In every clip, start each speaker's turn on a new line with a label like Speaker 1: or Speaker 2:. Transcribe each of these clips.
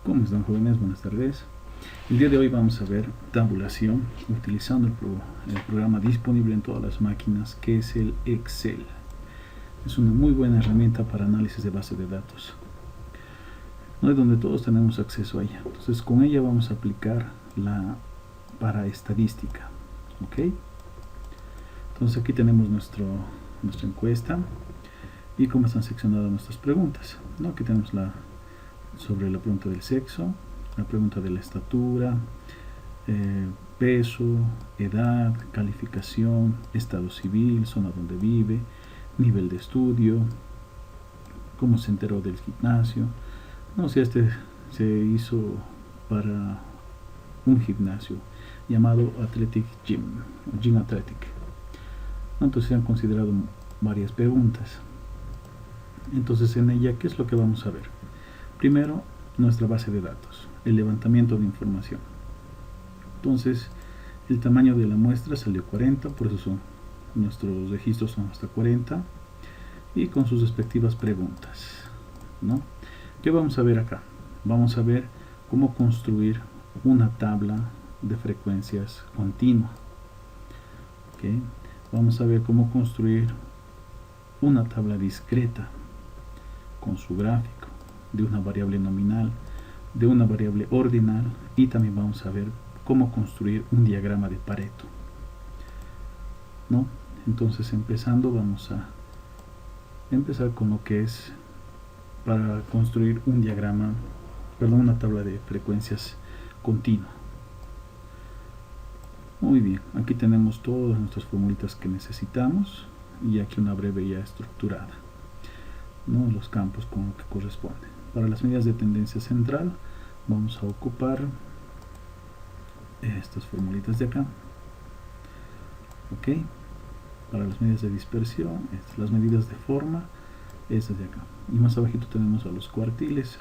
Speaker 1: ¿Cómo están, jóvenes? Buenas tardes. El día de hoy vamos a ver tabulación utilizando el programa disponible en todas las máquinas, que es el Excel. Es una muy buena herramienta para análisis de base de datos, ¿no? Es donde todos tenemos acceso a ella. Entonces con ella vamos a aplicar para estadística. ¿Ok? Entonces aquí tenemos nuestra encuesta y cómo están seccionadas nuestras preguntas, ¿no? Aquí tenemos sobre la pregunta del sexo, la pregunta de la estatura, peso, edad, calificación, estado civil, zona donde vive, nivel de estudio, cómo se enteró del gimnasio. No sé, este se hizo para un gimnasio llamado Athletic Gym, Gym Athletic. Entonces se han considerado varias preguntas. Entonces en ella, ¿qué es lo que vamos a ver? Primero, nuestra base de datos, el levantamiento de información. Entonces, el tamaño de la muestra salió 40, por eso nuestros registros son hasta 40, y con sus respectivas preguntas, ¿no? ¿Qué vamos a ver acá? Vamos a ver cómo construir una tabla de frecuencias continua. ¿Okay? Vamos a ver cómo construir una tabla discreta con su gráfico, de una variable nominal, de una variable ordinal, y también vamos a ver cómo construir un diagrama de Pareto, ¿no? Entonces vamos a empezar con lo que es para construir un diagrama, una tabla de frecuencias continua. Muy bien, aquí tenemos todas nuestras formulitas que necesitamos y aquí una breve ya estructurada, ¿no? Los campos con lo que corresponde. Para las medidas de tendencia central vamos a ocupar estas formulitas de acá. Ok, para las medidas de dispersión, las medidas de forma, estas de acá. Y más abajito tenemos a los cuartiles,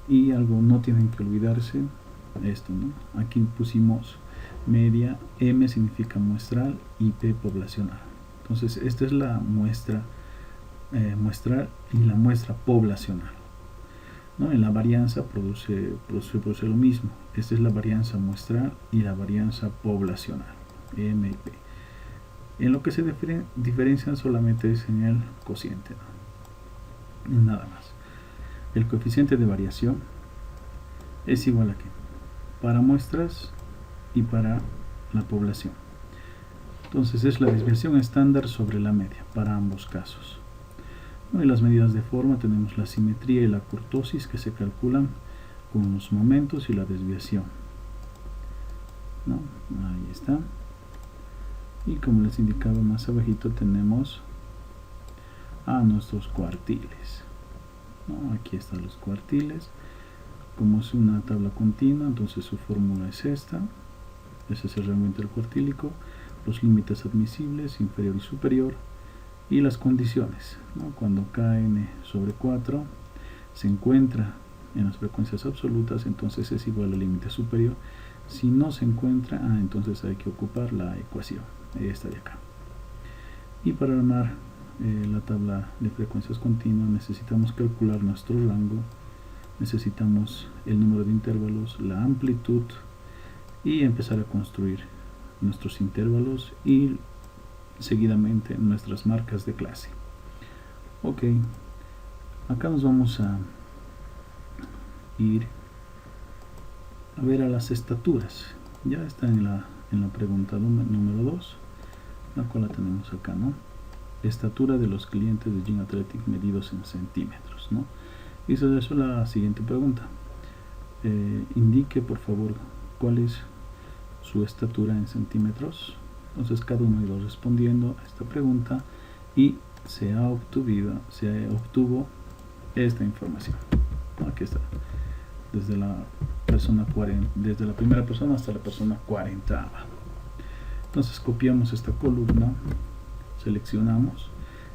Speaker 1: y algo no tienen que olvidarse, esto, ¿no? Aquí pusimos media, M significa muestral y P poblacional. Entonces esta es la muestra muestral y la muestra poblacional, ¿no? En la varianza produce lo mismo. Esta es la varianza muestral y la varianza poblacional, M y P. En lo que se diferencian solamente es en el cociente, ¿no? Nada más. El coeficiente de variación es igual a qué, para muestras y para la población. Entonces es la desviación estándar sobre la media para ambos casos. En las medidas de forma tenemos la simetría y la kurtosis, que se calculan con los momentos y la desviación, ¿no? Ahí está. Y como les indicaba más abajito tenemos a nuestros cuartiles, ¿no? Aquí están los cuartiles. Como es una tabla continua, entonces su fórmula es esta. Ese es el rango intercuartílico, los límites admisibles, inferior y superior, y las condiciones, ¿no? Cuando kn sobre 4 se encuentra en las frecuencias absolutas, entonces es igual al límite superior. Si no se encuentra, entonces hay que ocupar la ecuación, esta de acá. Y para armar la tabla de frecuencias continuas necesitamos calcular nuestro rango, necesitamos el número de intervalos, la amplitud, y empezar a construir nuestros intervalos y seguidamente nuestras marcas de clase. Ok, acá nos vamos a ir a ver a las estaturas. Ya está en la pregunta número 2, la cual la tenemos acá, ¿no? Estatura de los clientes de Gym Athletic medidos en centímetros, ¿no? Y sobre eso la siguiente pregunta. Indique por favor cuál es su estatura en centímetros. Entonces cada uno ha ido respondiendo a esta pregunta y se obtuvo esta información. Aquí está, desde la primera persona hasta la persona 40ª. Entonces copiamos esta columna, seleccionamos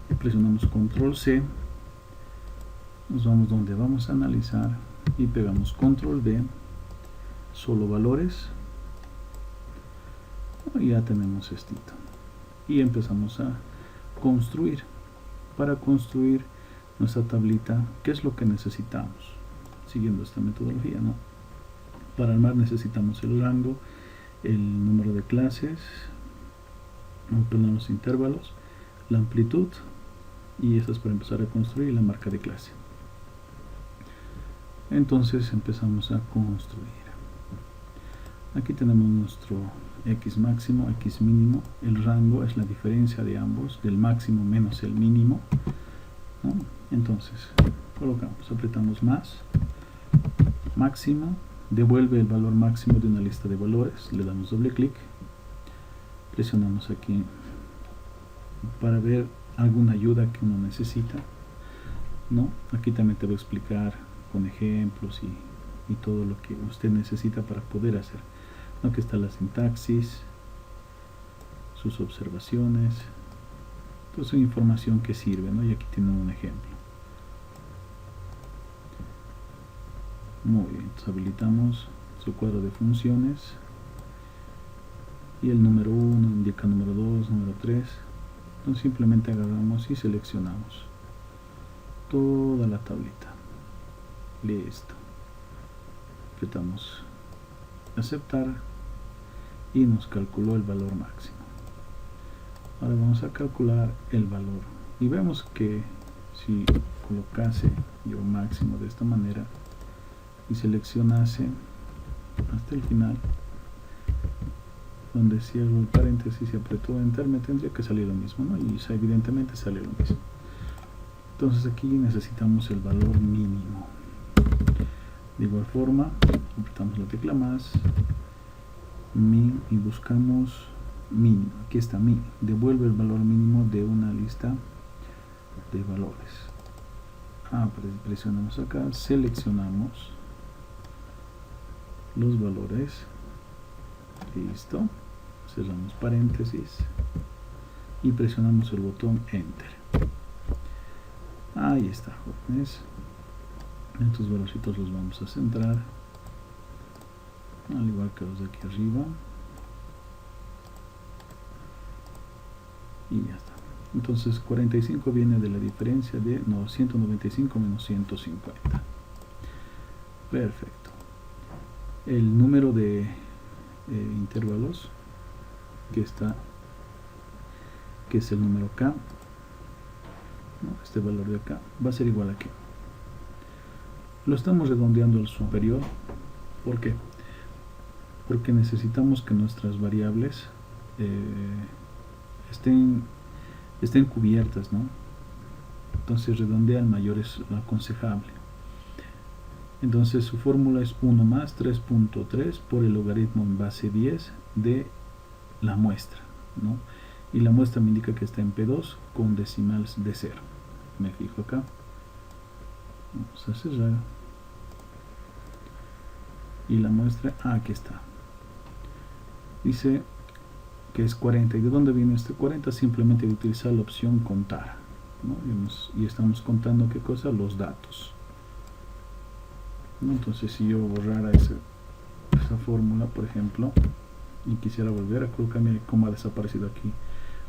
Speaker 1: y presionamos control C, nos vamos donde vamos a analizar y pegamos control V, solo valores, y ya tenemos esto y empezamos a construir. Para construir nuestra tablita, ¿qué es lo que necesitamos? siguiendo esta metodología, ¿no? Para armar necesitamos el rango, el número de clases, los intervalos, la amplitud, y eso es para empezar a construir la marca de clase. Entonces empezamos a construir. Aquí tenemos nuestro x máximo, x mínimo. El rango es la diferencia de ambos, del máximo menos el mínimo, ¿no? Entonces colocamos, apretamos más, máximo, devuelve el valor máximo de una lista de valores, le damos doble clic, presionamos aquí para ver alguna ayuda que uno necesita, ¿no? Aquí también te voy a explicar con ejemplos y todo lo que usted necesita para poder hacer, ¿no? Aquí está la sintaxis, sus observaciones, toda esa información que sirve, ¿no? Y aquí tienen un ejemplo. Muy bien, entonces habilitamos su cuadro de funciones y el número 1 indica número 2, número 3. Entonces simplemente agarramos y seleccionamos toda la tablita. Listo. Apretamos aceptar y nos calculó el valor máximo. Ahora vamos a calcular el valor y vemos que si colocase yo máximo de esta manera y seleccionase hasta el final, donde cierro el paréntesis y apretó enter, me tendría que salir lo mismo, ¿no? Y evidentemente sale lo mismo. Entonces aquí necesitamos el valor mínimo. De igual forma, apretamos la tecla más, min, y buscamos mínimo. Aquí está min, devuelve el valor mínimo de una lista de valores. Presionamos acá, seleccionamos los valores, listo, cerramos paréntesis y presionamos el botón enter. Ahí está, jóvenes. Estos valorcitos los vamos a centrar, al igual que los de aquí arriba, y ya está. Entonces 45 viene de la diferencia de 195 menos 150. Perfecto. El número de intervalos que es el número k, ¿no? Este valor de acá va a ser igual a qué. Lo estamos redondeando al superior. ¿Por qué? Porque necesitamos que nuestras variables estén cubiertas, ¿no? Entonces redondear al mayor es lo aconsejable. Entonces su fórmula es 1 más 3.3 por el logaritmo en base 10 de la muestra, ¿no? Y la muestra me indica que está en P2 con decimales de 0. Me fijo acá. Vamos a cerrar. Y la muestra, aquí está. Dice que es 40. ¿Y de dónde viene este 40? Simplemente de utilizar la opción contar, ¿no? Y estamos contando qué cosa, los datos, ¿no? Entonces si yo borrara esa fórmula, por ejemplo, y quisiera volver a colocarme como ha desaparecido aquí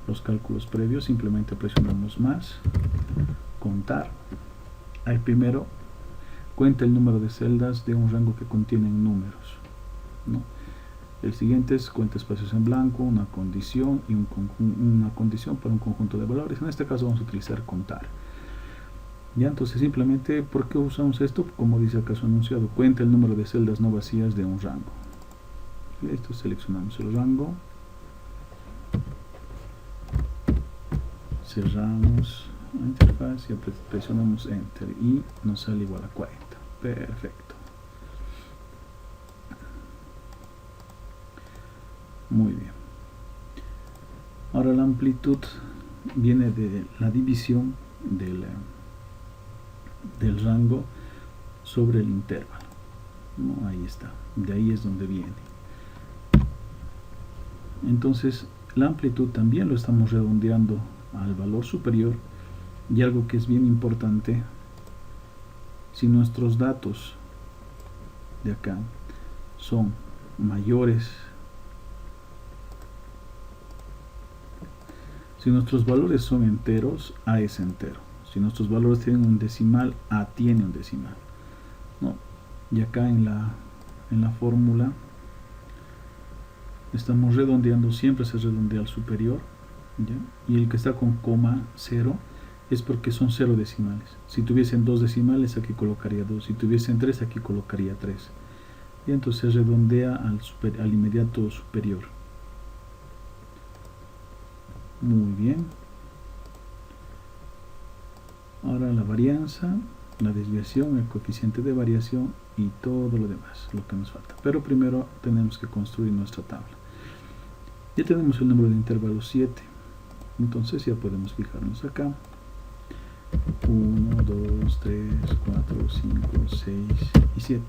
Speaker 1: los cálculos previos, simplemente presionamos más, contar. Ahí primero cuenta el número de celdas de un rango que contienen números, ¿no? El siguiente es cuenta espacios en blanco, una condición y una condición para un conjunto de valores. En este caso vamos a utilizar contar. Ya, entonces simplemente, ¿por qué usamos esto? Como dice acá su enunciado, cuenta el número de celdas no vacías de un rango. Listo, seleccionamos el rango, cerramos la interfaz y presionamos enter y nos sale igual a 40. Perfecto. Muy bien. Ahora la amplitud viene de la división del rango sobre el intervalo, ¿no? Ahí está, de ahí es donde viene. Entonces la amplitud también lo estamos redondeando al valor superior. Y algo que es bien importante, si nuestros datos de acá son mayores, si nuestros valores son enteros, A es entero. Si nuestros valores tienen un decimal, A tiene un decimal, ¿no? Y acá en la fórmula estamos redondeando, siempre se redondea al superior, ¿ya? Y el que está con coma 0 es porque son 0 decimales. Si tuviesen 2 decimales, aquí colocaría 2. Si tuviesen 3, aquí colocaría 3. Y entonces redondea al inmediato superior. Muy bien. Ahora la varianza, la desviación, el coeficiente de variación y todo lo demás, lo que nos falta. Pero primero tenemos que construir nuestra tabla. Ya tenemos el número de intervalos 7. Entonces ya podemos fijarnos acá. 1, 2, 3, 4, 5, 6 y 7.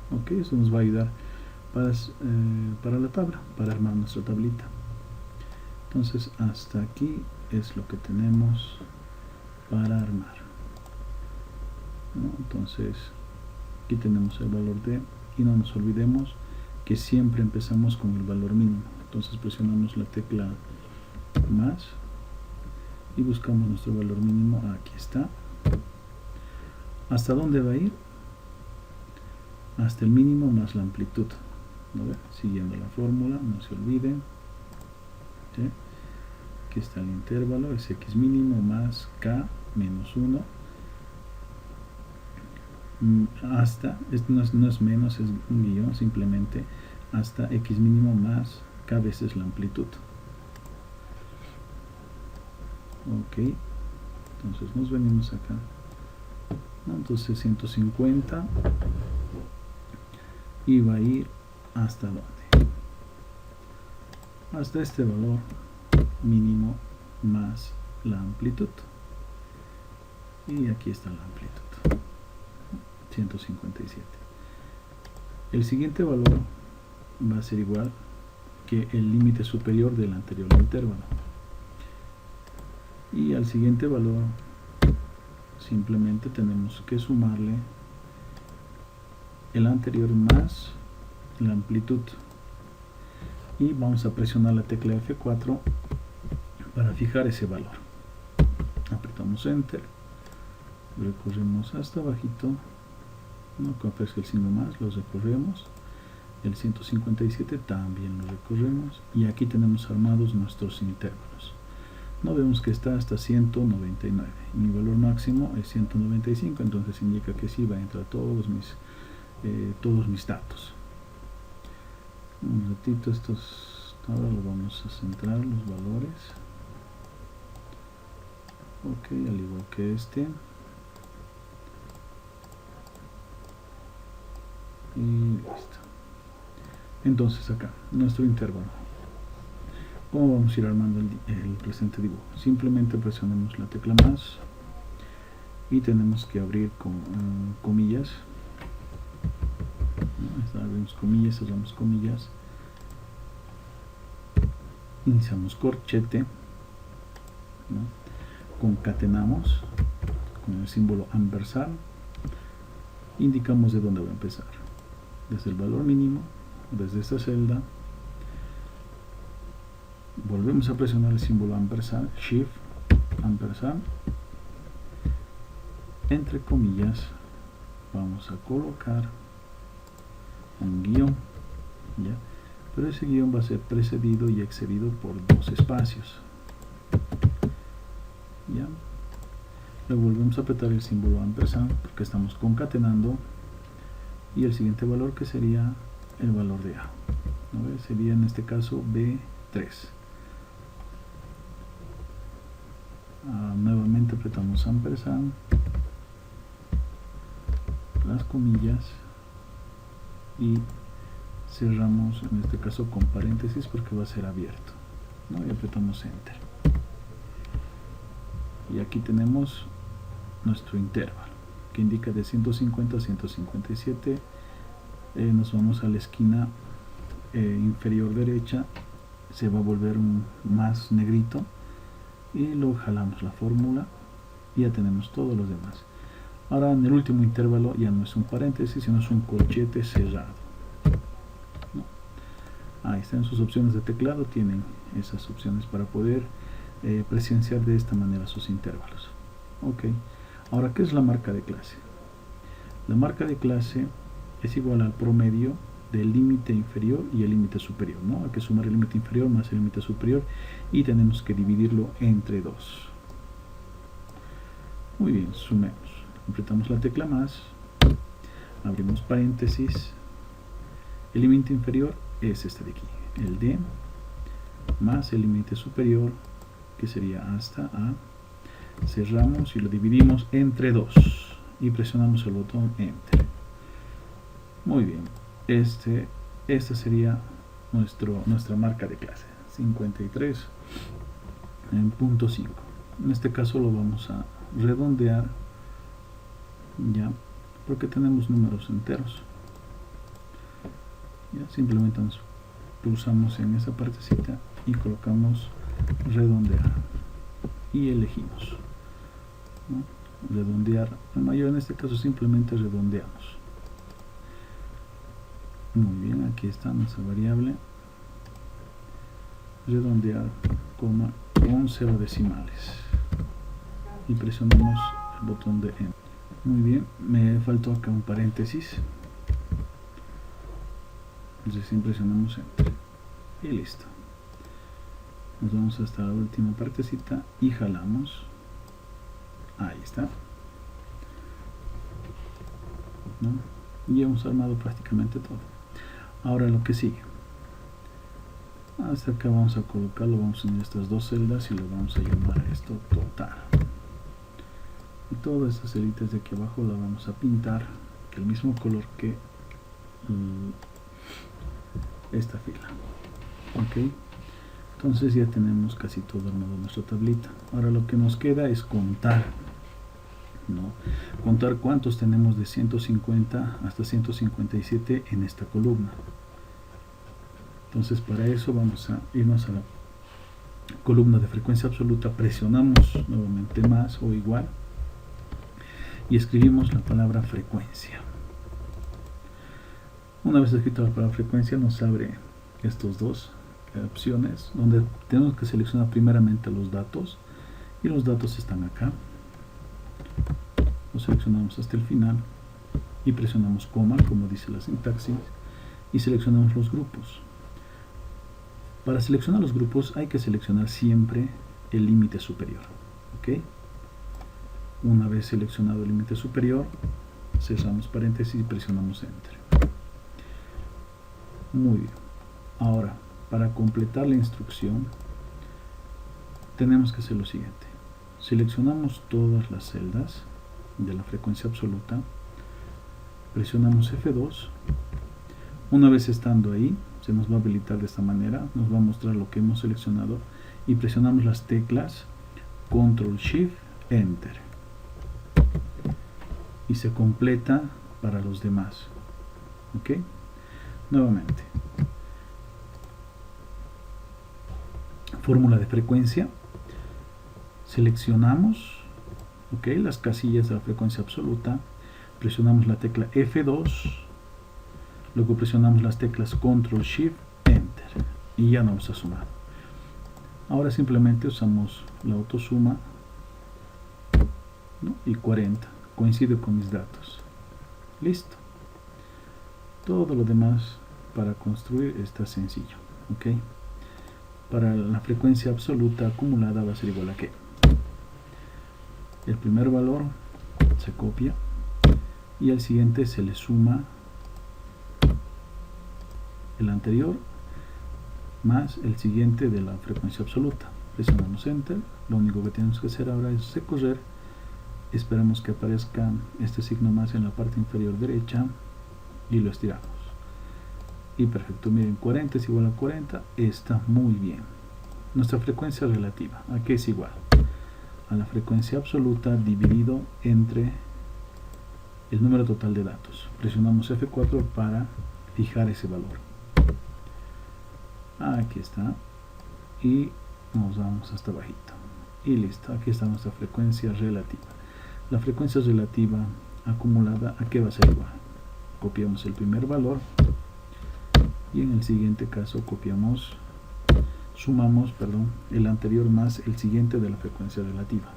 Speaker 1: Ok, eso nos va a ayudar para la tabla, para armar nuestra tablita. Entonces hasta aquí es lo que tenemos para armar, ¿no? Entonces aquí tenemos el valor de, y no nos olvidemos que siempre empezamos con el valor mínimo. Entonces presionamos la tecla más y buscamos nuestro valor mínimo. Aquí está. ¿Hasta dónde va a ir? Hasta el mínimo más la amplitud, ¿no? Siguiendo la fórmula, no se olviden, ¿sí? Aquí está el intervalo, es x mínimo más k menos 1 hasta, esto no es menos, es un guión, simplemente hasta x mínimo más k veces la amplitud. Ok, entonces nos venimos acá, ¿no? Entonces 150 y va a ir hasta dónde, hasta este valor mínimo más la amplitud, y aquí está la amplitud, 157. El siguiente valor va a ser igual que el límite superior del anterior intervalo, y al siguiente valor simplemente tenemos que sumarle el anterior más la amplitud, y vamos a presionar la tecla F4 para fijar ese valor. Apretamos enter, recorremos hasta abajito, no aparece el signo más, lo recorremos, el 157 también lo recorremos, y aquí tenemos armados nuestros intervalos. No vemos que está hasta 199, mi valor máximo es 195, entonces indica que sí va a entrar todos mis datos. Un ratito, ahora lo vamos a centrar los valores. Ok, al igual que este, y listo. Entonces acá nuestro intervalo. ¿Cómo vamos a ir armando el presente dibujo? Simplemente presionamos la tecla más y tenemos que abrir con comillas, ¿no? Abrimos comillas, cerramos comillas, iniciamos corchete, ¿no? Concatenamos con el símbolo ampersand, indicamos de dónde va a empezar, desde el valor mínimo, desde esta celda, volvemos a presionar el símbolo ampersand, shift, ampersand, entre comillas vamos a colocar un guión, ¿ya? Pero ese guión va a ser precedido y excedido por dos espacios, ¿ya? Luego volvemos a apretar el símbolo ampersand porque estamos concatenando, y el siguiente valor, que sería el valor de A, ¿no? Sería en este caso B3. Nuevamente apretamos ampersand, las comillas, y cerramos en este caso con paréntesis porque va a ser abierto, ¿no? Y apretamos enter, y aquí tenemos nuestro intervalo que indica de 150 a 157. Nos vamos a la esquina inferior derecha, se va a volver más negrito, y luego jalamos la fórmula y ya tenemos todos los demás. Ahora en el último intervalo ya no es un paréntesis, sino es un corchete cerrado, ¿no? Ahí están sus opciones de teclado, tienen esas opciones para poder presenciar de esta manera sus intervalos. Ok, ahora ¿qué es la marca de clase? La marca de clase es igual al promedio del límite inferior y el límite superior, ¿no? Hay que sumar el límite inferior más el límite superior y tenemos que dividirlo entre 2. Muy bien, sumemos. Apretamos la tecla más, abrimos paréntesis. El límite inferior es este de aquí, el D, más el límite superior, que sería hasta A. Cerramos y lo dividimos entre 2 y presionamos el botón Enter. Muy bien, esta sería nuestra marca de clase 53.5. En este caso lo vamos a redondear, ya, porque tenemos números enteros. Ya, simplemente nos pulsamos en esa partecita y colocamos redondear y elegimos, ¿no? Redondear el mayor, en este caso simplemente redondeamos. Muy bien, aquí está nuestra variable, redondear, coma, con 0 decimales y presionamos el botón de Enter. Muy bien, me faltó acá un paréntesis, recién presionamos Enter y listo. Nos vamos hasta la última partecita y jalamos. Ahí está, ¿no? Y hemos armado prácticamente todo. Ahora lo que sigue, hasta acá vamos a colocarlo, vamos a unir estas dos celdas y lo vamos a llamar esto total. Y todas estas celitas de aquí abajo las vamos a pintar el mismo color que esta fila. Ok, entonces ya tenemos casi todo armado en nuestra tablita. Ahora lo que nos queda es contar, ¿no? Contar cuántos tenemos de 150 hasta 157 en esta columna. Entonces para eso vamos a irnos a la columna de frecuencia absoluta, presionamos nuevamente más o igual y escribimos la palabra frecuencia. Una vez escrita la palabra frecuencia nos abre estos dos opciones donde tenemos que seleccionar primeramente los datos, y los datos están acá. Los seleccionamos hasta el final y presionamos coma, como dice la sintaxis, y seleccionamos los grupos. Para seleccionar los grupos hay que seleccionar siempre el límite superior. ¿Ok? Una vez seleccionado el límite superior, cerramos paréntesis y presionamos Enter. Muy bien. Ahora, para completar la instrucción, tenemos que hacer lo siguiente. Seleccionamos todas las celdas de la frecuencia absoluta, presionamos F2. Una vez estando ahí, se nos va a habilitar de esta manera, nos va a mostrar lo que hemos seleccionado y presionamos las teclas Control Shift Enter y se completa para los demás. Ok, nuevamente, fórmula de frecuencia, seleccionamos, ok, las casillas de la frecuencia absoluta, presionamos la tecla F2, luego presionamos las teclas Control Shift Enter y ya no vamos a sumar. Ahora simplemente usamos la autosuma, ¿no? Y 40 coincide con mis datos. Listo. Todo lo demás para construir está sencillo. ¿Ok? Para la frecuencia absoluta acumulada va a ser igual a que el primer valor se copia y al siguiente se le suma el anterior más el siguiente de la frecuencia absoluta. Presionamos Enter. Lo único que tenemos que hacer ahora es recorrer. Esperamos que aparezca este signo más en la parte inferior derecha y lo estiramos. Y perfecto, miren, 40 es igual a 40, está muy bien. Nuestra frecuencia relativa, aquí es igual a la frecuencia absoluta dividido entre el número total de datos. Presionamos F4 para fijar ese valor. Aquí está. Y nos vamos hasta bajito. Y listo, aquí está nuestra frecuencia relativa. La frecuencia relativa acumulada, ¿a qué va a ser igual? Copiamos el primer valor y en el siguiente caso sumamos el anterior más el siguiente de la frecuencia relativa.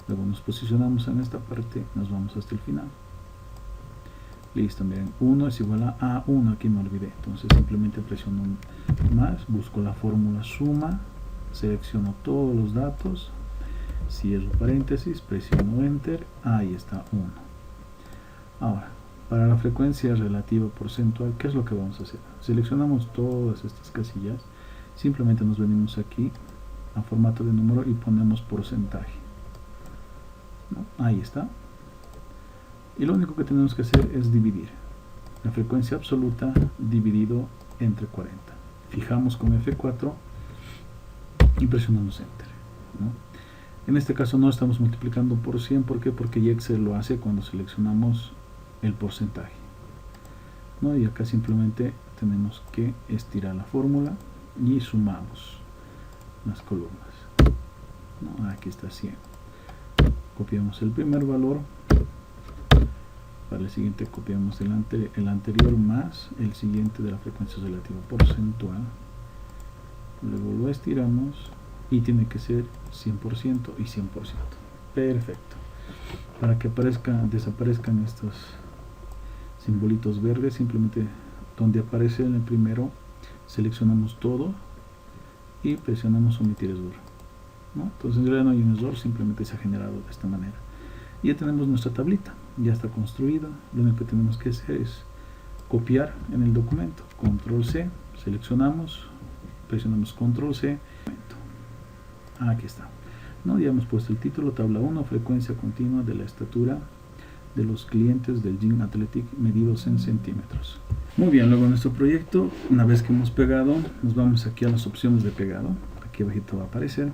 Speaker 1: Luego nos posicionamos en esta parte, nos vamos hasta el final. Listo, miren, 1 es igual a A1, aquí me olvidé, entonces simplemente presiono más, busco la fórmula suma, selecciono todos los datos, cierro paréntesis, presiono enter, ahí está 1. Ahora, para la frecuencia relativa porcentual, ¿qué es lo que vamos a hacer? Seleccionamos todas estas casillas, simplemente nos venimos aquí a formato de número y ponemos porcentaje, ¿no? Ahí está. Y lo único que tenemos que hacer es dividir la frecuencia absoluta dividido entre 40. Fijamos con F4 y presionamos Enter, ¿no? En este caso no estamos multiplicando por 100, ¿por qué? Porque ya Excel lo hace cuando seleccionamos el porcentaje, ¿no? Y acá simplemente tenemos que estirar la fórmula y sumamos las columnas, ¿no? Aquí está 100. Copiamos el primer valor. Para el siguiente copiamos el anterior más el siguiente de la frecuencia relativa porcentual. Luego lo estiramos y tiene que ser 100% y 100%. Perfecto. Para que desaparezcan estos simbolitos verdes, simplemente donde aparece en el primero seleccionamos todo y presionamos omitir error, ¿no? Entonces en realidad no hay un error, simplemente se ha generado de esta manera. Y ya tenemos nuestra tablita, ya está construida. Lo único que tenemos que hacer es copiar en el documento, control C, seleccionamos, presionamos control C, aquí está, ¿no? Ya hemos puesto el título, tabla 1, frecuencia continua de la estatura de los clientes del Gym Athletic medidos en centímetros. Muy bien, luego en nuestro proyecto, una vez que hemos pegado, nos vamos aquí a las opciones de pegado, aquí abajito va a aparecer,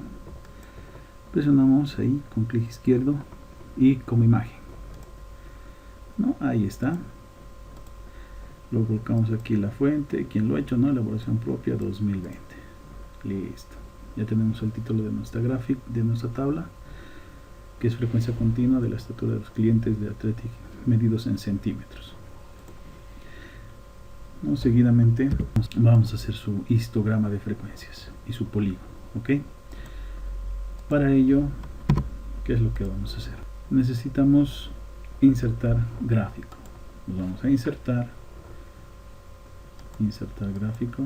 Speaker 1: presionamos ahí con clic izquierdo y como imagen, ¿no? Ahí está. Lo colocamos aquí la fuente, quien lo ha hecho, ¿no? Elaboración propia 2020. Listo. Ya tenemos el título de nuestra gráfica, de nuestra tabla, que es frecuencia continua de la estatura de los clientes de Athletic medidos en centímetros, ¿no? Seguidamente vamos a hacer su histograma de frecuencias y su polígono, ¿ok? Para ello, ¿qué es lo que vamos a hacer? Necesitamos insertar gráfico. Nos vamos a insertar gráfico,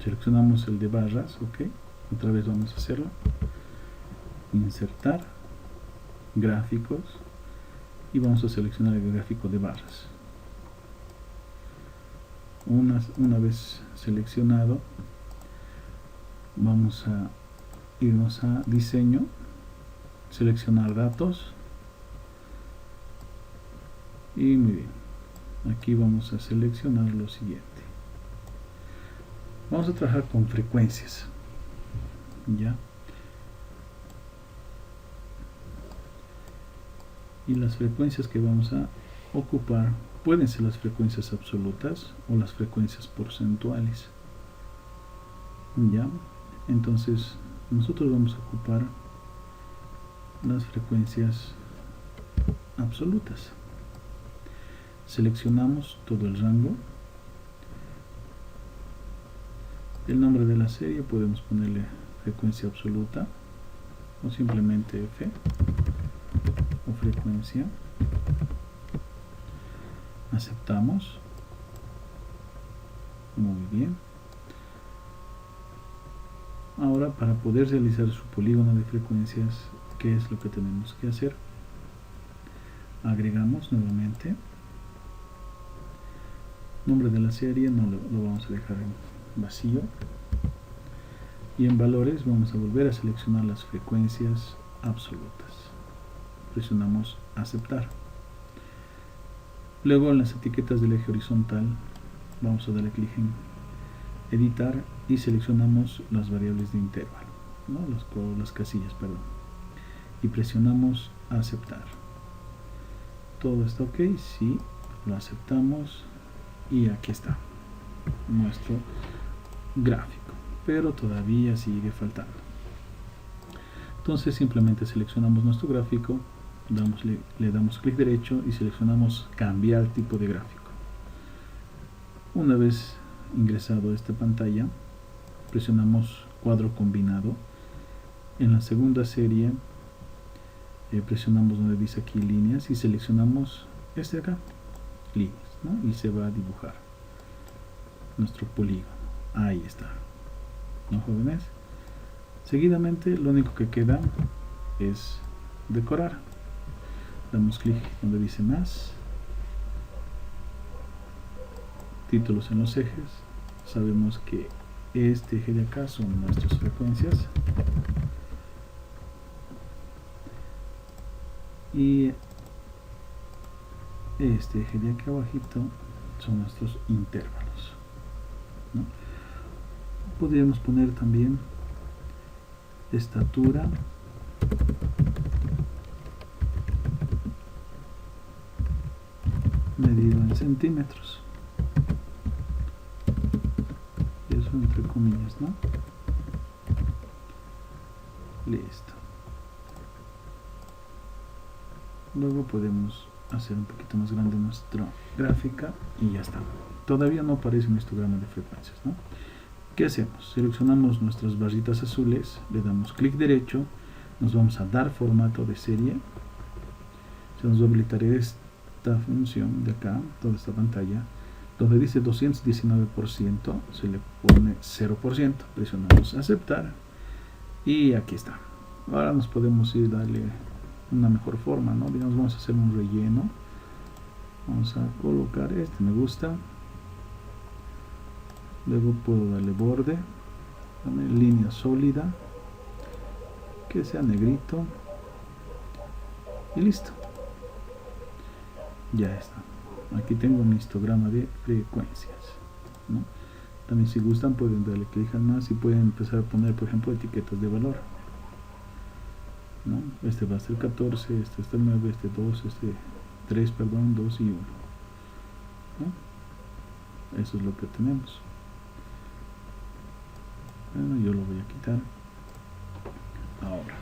Speaker 1: seleccionamos el de barras, ok, otra vez vamos a hacerlo, insertar gráficos y vamos a seleccionar el gráfico de barras. Una vez seleccionado, vamos a irnos a diseño, seleccionar datos y muy bien, aquí vamos a seleccionar lo siguiente. Vamos a trabajar con frecuencias, ya, y las frecuencias que vamos a ocupar pueden ser las frecuencias absolutas o las frecuencias porcentuales, ya. Entonces nosotros vamos a ocupar las frecuencias absolutas. Seleccionamos todo el rango, el nombre de la serie podemos ponerle frecuencia absoluta o simplemente F o frecuencia. Aceptamos. Muy bien. Ahora, para poder realizar su polígono de frecuencias, ¿qué es lo que tenemos que hacer? Agregamos nuevamente nombre de la serie, no lo vamos a dejar en vacío, y en valores vamos a volver a seleccionar las frecuencias absolutas. Presionamos aceptar. Luego en las etiquetas del eje horizontal vamos a darle clic en editar y seleccionamos las variables de intervalo, ¿no? las casillas, perdón, y presionamos aceptar. Todo está ok, sí, lo aceptamos y aquí está nuestro gráfico, pero todavía sigue faltando. Entonces simplemente seleccionamos nuestro gráfico, le damos clic derecho y seleccionamos cambiar tipo de gráfico. Una vez ingresado a esta pantalla, presionamos cuadro combinado. En la segunda serie presionamos donde dice aquí líneas y seleccionamos este de acá, líneas, ¿no? Y se va a dibujar nuestro polígono. Ahí está, ¿no, jóvenes? Seguidamente lo único que queda es decorar. Damos clic donde dice más, títulos en los ejes. Sabemos que este eje de acá son nuestras frecuencias y este eje de acá abajito son nuestros intervalos, ¿no? Podríamos poner también estatura, medido en centímetros, y eso entre comillas, ¿no? Listo. Luego podemos hacer un poquito más grande nuestra gráfica y ya está. Todavía no aparece un histograma de frecuencias, ¿no? ¿Qué hacemos? Seleccionamos nuestras barritas azules, le damos clic derecho, nos vamos a dar formato de serie, se nos va a habilitar esta función de acá, toda esta pantalla, donde dice 219%, se le pone 0%, presionamos aceptar y aquí está. Ahora nos podemos ir a darle una mejor forma, ¿no? Digamos, vamos a hacer un relleno, vamos a colocar este, me gusta. Luego puedo darle borde, línea sólida, que sea negrito y listo. Ya está. Aquí tengo un histograma de frecuencias, ¿no? También si gustan pueden darle clic al más y pueden empezar a poner, por ejemplo, etiquetas de valor, ¿no? Este va a ser 14, este está 9, este 2, este 3, perdón, 2 y 1, ¿no? Eso es lo que tenemos. Bueno, yo lo voy a quitar ahora.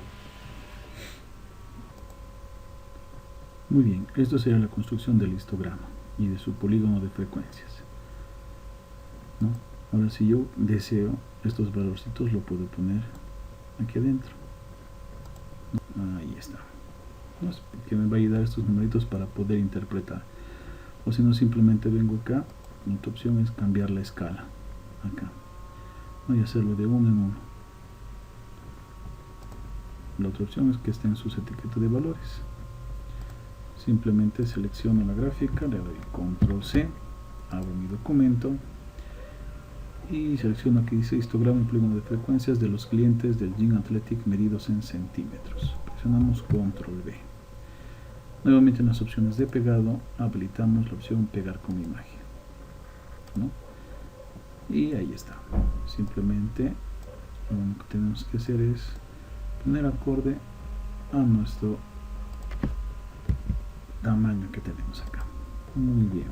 Speaker 1: Muy bien, esto sería la construcción del histograma y de su polígono de frecuencias, ¿no? Ahora si yo deseo estos valorcitos lo puedo poner aquí adentro, ¿no? Ahí está, ¿no? Que me va a ayudar estos numeritos para poder interpretar. O si no, simplemente vengo acá, otra opción es cambiar la escala acá. Voy a hacerlo de uno en uno. La otra opción es que estén sus etiquetas de valores. Simplemente selecciono la gráfica, le doy control C, abro mi documento y selecciono aquí dice histograma y polígono de frecuencias de los clientes del Gym Athletic medidos en centímetros. Presionamos control V. Nuevamente en las opciones de pegado habilitamos la opción pegar con imagen, ¿no? Y ahí está. Simplemente lo único que tenemos que hacer es poner acorde a nuestro tamaño que tenemos acá. Muy bien.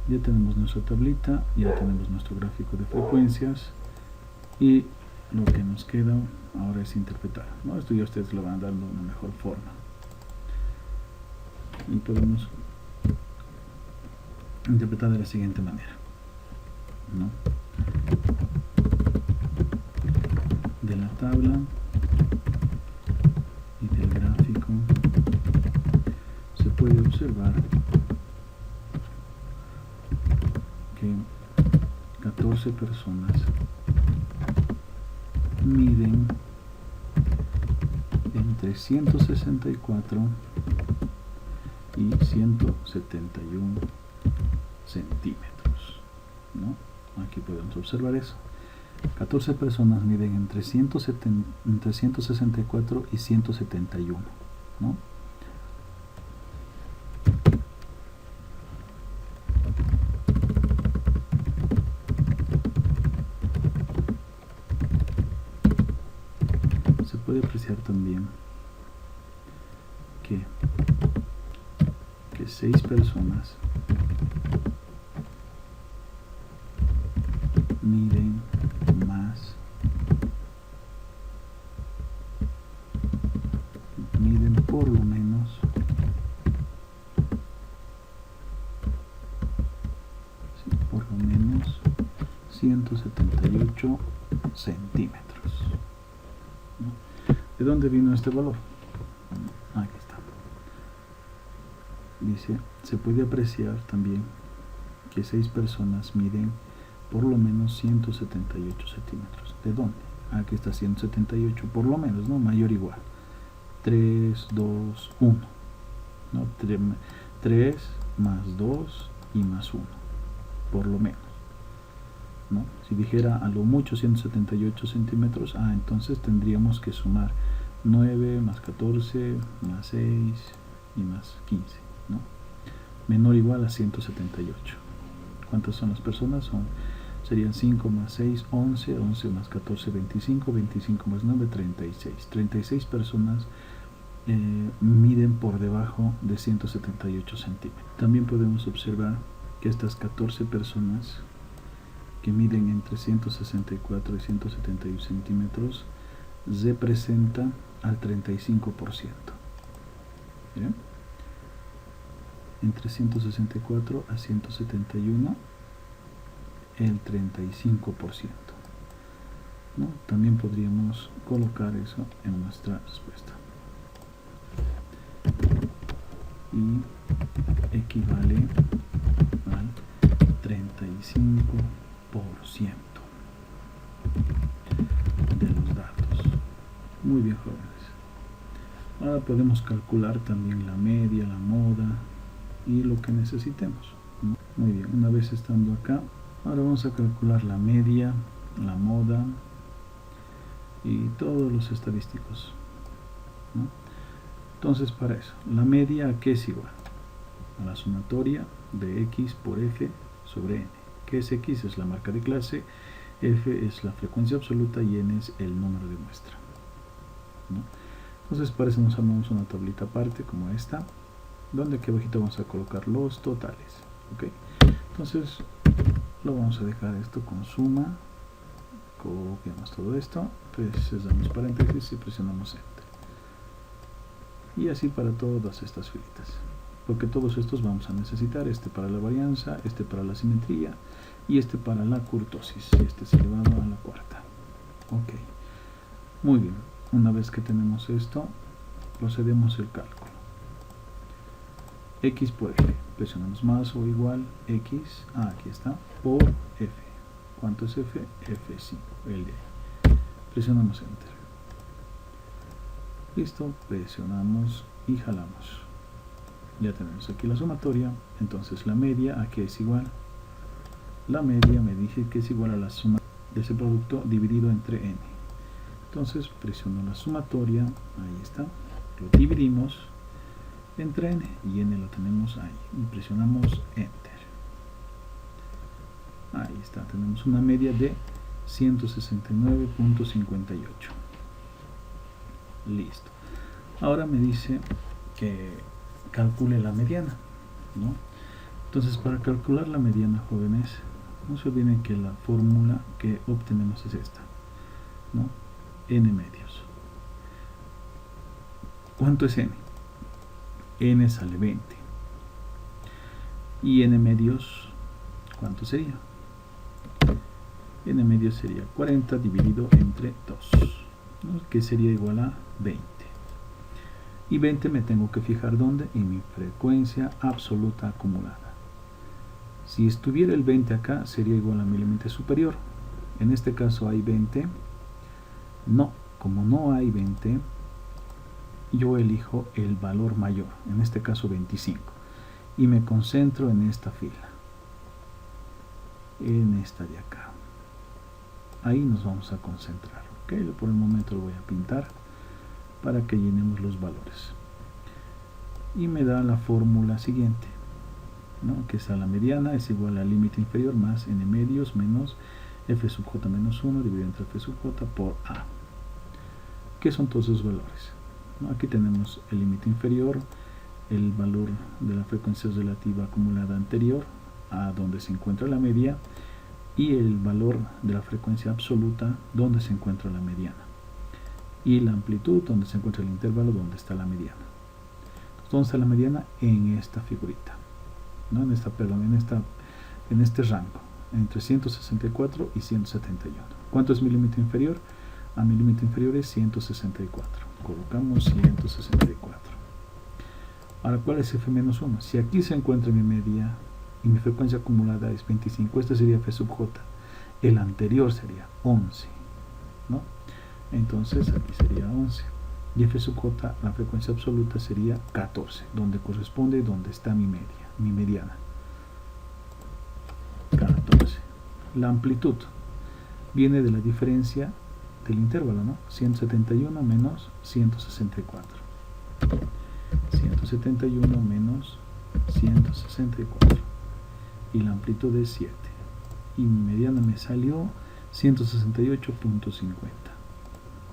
Speaker 1: Ya tenemos nuestra tablita, ya tenemos nuestro gráfico de frecuencias y lo que nos queda ahora es interpretar, ¿no? Esto ya ustedes lo van dando de una mejor forma. Y podemos interpretar de la siguiente manera, ¿no? De la tabla y del gráfico se puede observar que 14 personas miden entre 164 y 171 centímetros, ¿no? Aquí podemos observar eso. 14 personas miden entre 164 y 171, ¿no? Se puede apreciar también que 6 personas miden más, miden por lo menos 178 centímetros, ¿no? ¿De dónde vino este valor? Aquí está. dice, se puede apreciar también que 6 personas miden por lo menos 178 centímetros. ¿De dónde? Aquí está 178, por lo menos, ¿no? Mayor o igual. 3, 2, 1. ¿No? 3 más 2 y más 1. Por lo menos. ¿No? Si dijera a lo mucho 178 centímetros, entonces tendríamos que sumar 9 más 14 más 6 y más 15. ¿No? Menor o igual a 178. ¿Cuántas son las personas? Serían 5 más 6, 11, 11 más 14, 25, 25 más 9, 36. 36 personas miden por debajo de 178 centímetros. También podemos observar que estas 14 personas que miden entre 164 y 171 centímetros representan al 35%. ¿Bien? Entre 164 a 171, el 35%. ¿No? También podríamos colocar eso en nuestra respuesta. Y equivale al 35% de los datos. Muy bien, jóvenes. Ahora podemos calcular también la media, la moda y lo que necesitemos. Muy bien, una vez estando acá, ahora vamos a calcular la media, la moda y todos los estadísticos, ¿no? Entonces, para eso, la media, ¿a qué es igual? A la sumatoria de x por f sobre n. ¿Qué es x? Es la marca de clase, f es la frecuencia absoluta y n es el número de muestra, ¿no? Entonces, para eso nos armamos una tablita aparte como esta, donde aquí abajito vamos a colocar los totales. ¿Ok? Entonces, lo vamos a dejar esto con suma, copiamos todo esto, pues damos paréntesis y presionamos enter. Y así para todas estas filitas, porque todos estos vamos a necesitar, este para la varianza, este para la simetría y este para la kurtosis, y este es elevado a la cuarta. Ok, muy bien, una vez que tenemos esto, procedemos el cálculo. X por f, presionamos más o igual x, aquí está, por f. ¿Cuánto es f? F5, el de ahí. Presionamos enter. Listo, presionamos y jalamos. Ya tenemos aquí la sumatoria. Entonces la media, ¿a qué es igual? La media me dije que es igual a la suma de ese producto dividido entre n. Entonces presiono la sumatoria, ahí está, lo dividimos entre n y n lo tenemos ahí y presionamos enter. Ahí está, tenemos una media de 169.58. Listo. Ahora me dice que calcule la mediana, ¿no? Entonces, para calcular la mediana, jóvenes, no se olviden que la fórmula que obtenemos es esta, ¿no? N medios. ¿Cuánto es n? N sale 20. Y n medios, ¿cuánto sería? N medios sería 40 dividido entre 2, ¿no? Que sería igual a 20. Y 20 me tengo que fijar ¿dónde? En mi frecuencia absoluta acumulada. Si estuviera el 20 acá, sería igual a mi límite superior. En este caso hay 20. No, como no hay 20, yo elijo el valor mayor, en este caso 25. Y me concentro en esta fila. En esta de acá. Ahí nos vamos a concentrar. ¿Ok? Por el momento lo voy a pintar para que llenemos los valores. Y me da la fórmula siguiente, ¿no? Que es a la mediana es igual al límite inferior más n medios menos f sub j menos 1 dividido entre f sub j por a. ¿Qué son todos esos valores? ¿No? Aquí tenemos el límite inferior, el valor de la frecuencia relativa acumulada anterior a donde se encuentra la media, y el valor de la frecuencia absoluta donde se encuentra la mediana, y la amplitud donde se encuentra el intervalo donde está la mediana. Entonces, ¿dónde está la mediana? En esta figurita, ¿no? En este rango entre 164 y 171. ¿Cuánto es mi límite inferior? Mi límite inferior es 164. Colocamos 164. Ahora, ¿cuál es f menos 1? Si aquí se encuentra mi media y mi frecuencia acumulada es 25, este sería f sub j. El anterior sería 11, ¿no? Entonces aquí sería 11. Y f sub j, la frecuencia absoluta, sería 14, donde corresponde donde está mi media, mi mediana. 14. La amplitud viene de la diferencia del intervalo, ¿no? 171 menos 164. 171 menos 164. Y la amplitud es 7. Y mi mediana me salió 168.50.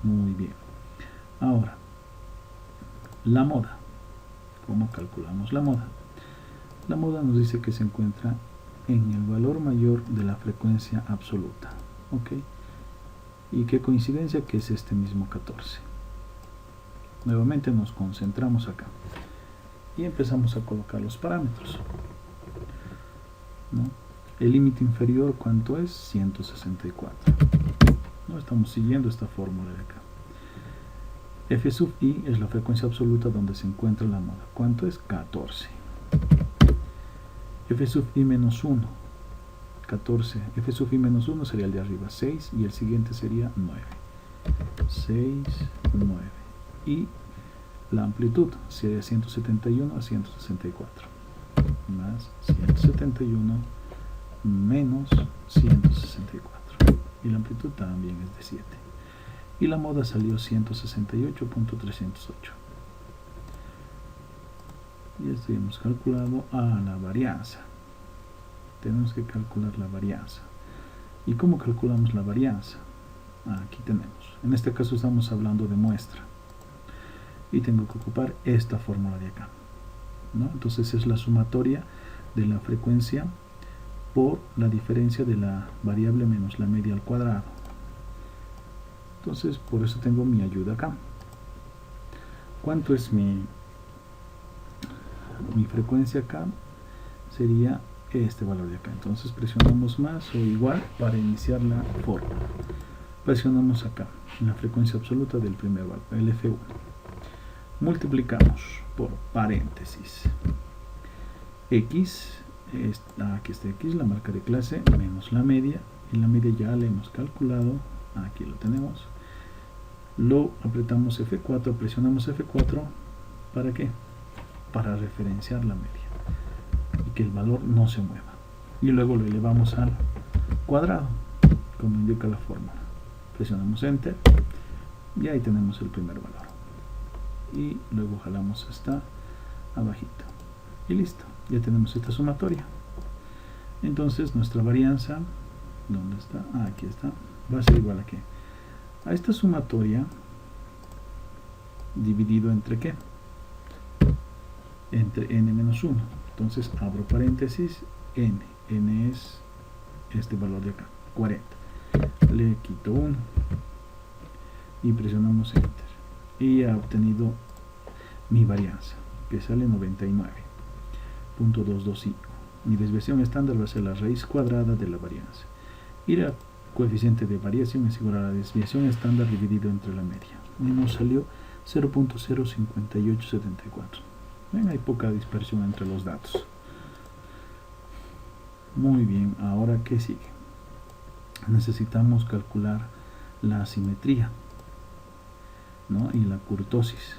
Speaker 1: Muy bien. Ahora, la moda. ¿Cómo calculamos la moda? La moda nos dice que se encuentra en el valor mayor de la frecuencia absoluta. ¿Ok? Y qué coincidencia que es este mismo 14. Nuevamente nos concentramos acá. Y empezamos a colocar los parámetros, ¿no? El límite inferior, ¿cuánto es? 164. ¿No? Estamos siguiendo esta fórmula de acá. F sub i es la frecuencia absoluta donde se encuentra la moda. ¿Cuánto es? 14. F sub i menos 1. 14. F sub i menos 1 sería el de arriba, 6. Y el siguiente sería 9. 6, 9. Y la amplitud sería 171 a 164. Más 171 menos 164. Y la amplitud también es de 7. Y la moda salió 168.308. Y esto ya hemos calculado a la varianza. Tenemos que calcular la varianza. ¿Y cómo calculamos la varianza? Aquí tenemos. En este caso estamos hablando de muestra. Y tengo que ocupar esta fórmula de acá, ¿no? Entonces es la sumatoria de la frecuencia por la diferencia de la variable menos la media al cuadrado. Entonces por eso tengo mi ayuda acá. ¿Cuánto es mi frecuencia acá? Sería este valor de acá. Entonces presionamos más o igual para iniciar la fórmula. Presionamos acá la frecuencia absoluta del primer valor, el F1. Multiplicamos por paréntesis x, aquí está x, la marca de clase, menos la media, y la media ya la hemos calculado, aquí lo tenemos. Lo apretamos F4, presionamos F4, ¿para qué? Para referenciar la media y que el valor no se mueva, y luego lo elevamos al cuadrado como indica la fórmula. Presionamos enter y ahí tenemos el primer valor, y luego jalamos hasta abajito y listo, ya tenemos esta sumatoria. Entonces nuestra varianza, ¿dónde está? Aquí está, va a ser igual a ¿qué? A esta sumatoria dividido entre ¿qué? Entre n menos 1. Entonces abro paréntesis, n es este valor de acá, 40. Le quito 1 y presionamos enter y ha obtenido mi varianza, que sale 99.225. Mi desviación estándar va a ser la raíz cuadrada de la varianza, y la coeficiente de variación es igual a la desviación estándar dividido entre la media, y nos salió 0.05874. Ven, hay poca dispersión entre los datos. Muy bien, ahora ¿qué sigue? Necesitamos calcular la asimetría, ¿no? Y la kurtosis.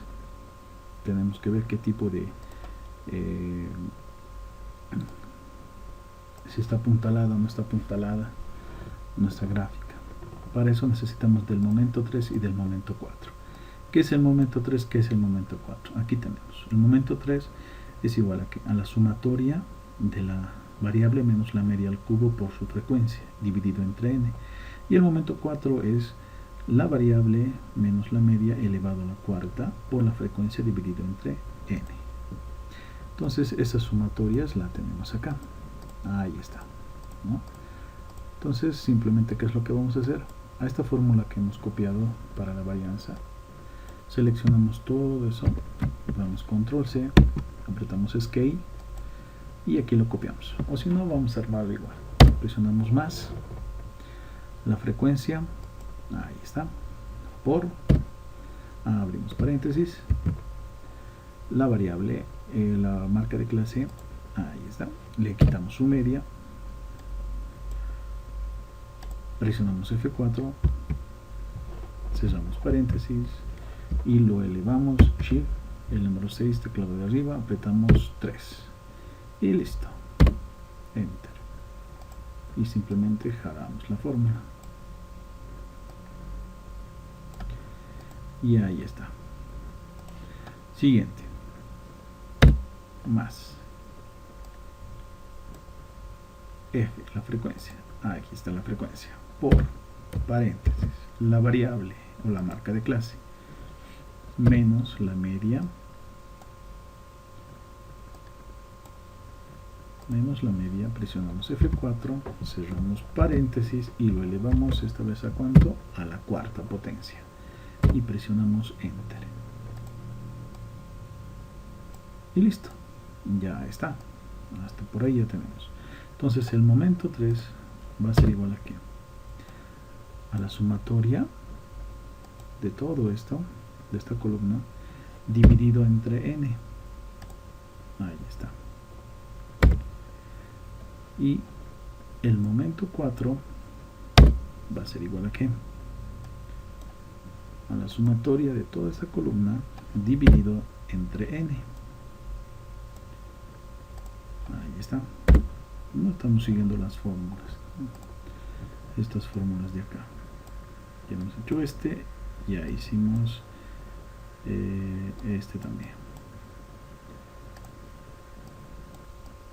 Speaker 1: Tenemos que ver qué tipo de si está apuntalada o no está apuntalada nuestra gráfica. Para eso necesitamos del momento 3 y del momento 4. ¿Qué es el momento 3? ¿Qué es el momento 4? Aquí tenemos. El momento 3 es igual a la sumatoria de la variable menos la media al cubo por su frecuencia, dividido entre n. Y el momento 4 es la variable menos la media elevado a la cuarta por la frecuencia dividido entre n. Entonces esas sumatorias la tenemos acá. Ahí está, ¿no? Entonces simplemente ¿qué es lo que vamos a hacer? A esta fórmula que hemos copiado para la varianza, seleccionamos todo eso, damos control C, apretamos escape y aquí lo copiamos, o si no vamos a armarlo igual. Presionamos más la frecuencia, ahí está, por, abrimos paréntesis, la variable la marca de clase, ahí está, le quitamos su media, presionamos F4, cerramos paréntesis y lo elevamos, Shift, el número 6, teclado de arriba, apretamos 3 y listo, Enter, y simplemente jalamos la fórmula y ahí está. Siguiente, más F, la frecuencia, aquí está la frecuencia, por paréntesis, la variable o la marca de clase, menos la media, presionamos F4, cerramos paréntesis y lo elevamos esta vez a ¿cuánto? A la cuarta potencia y presionamos Enter y listo, ya está, hasta por ahí ya tenemos. Entonces el momento 3 va a ser igual a ¿qué? A la sumatoria de todo esto, de esta columna, dividido entre n. Ahí está. Y el momento 4 va a ser igual a ¿qué? A la sumatoria de toda esta columna dividido entre n. Ahí está. No estamos siguiendo las fórmulas, estas fórmulas de acá. Ya hemos hecho este, ya hicimos este también.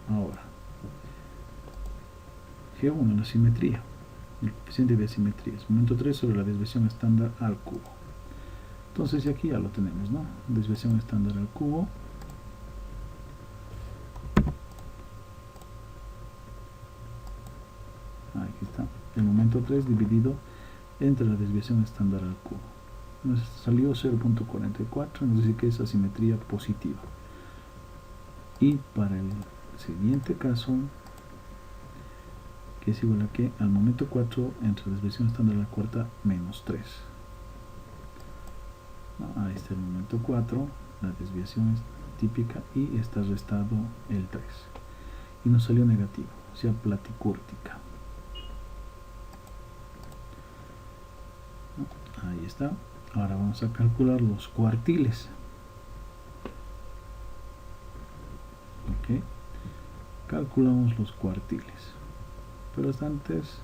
Speaker 1: Ahora, G1, la simetría, el coeficiente de asimetría es momento 3 sobre la desviación estándar al cubo. Entonces aquí ya lo tenemos, ¿no? Desviación estándar al cubo. Aquí está, el momento 3 dividido entre la desviación estándar al cubo. Nos salió 0.44, nos dice que es asimetría positiva. Y para el siguiente caso, que es igual a que al momento 4 entre la desviación estándar a la cuarta menos 3. Ahí está el momento 4, la desviación es típica y está restado el 3. Y nos salió negativo, o sea, platicúrtica. Ahí está. Ahora vamos a calcular los cuartiles. Ok. Calculamos los cuartiles. Pero hasta antes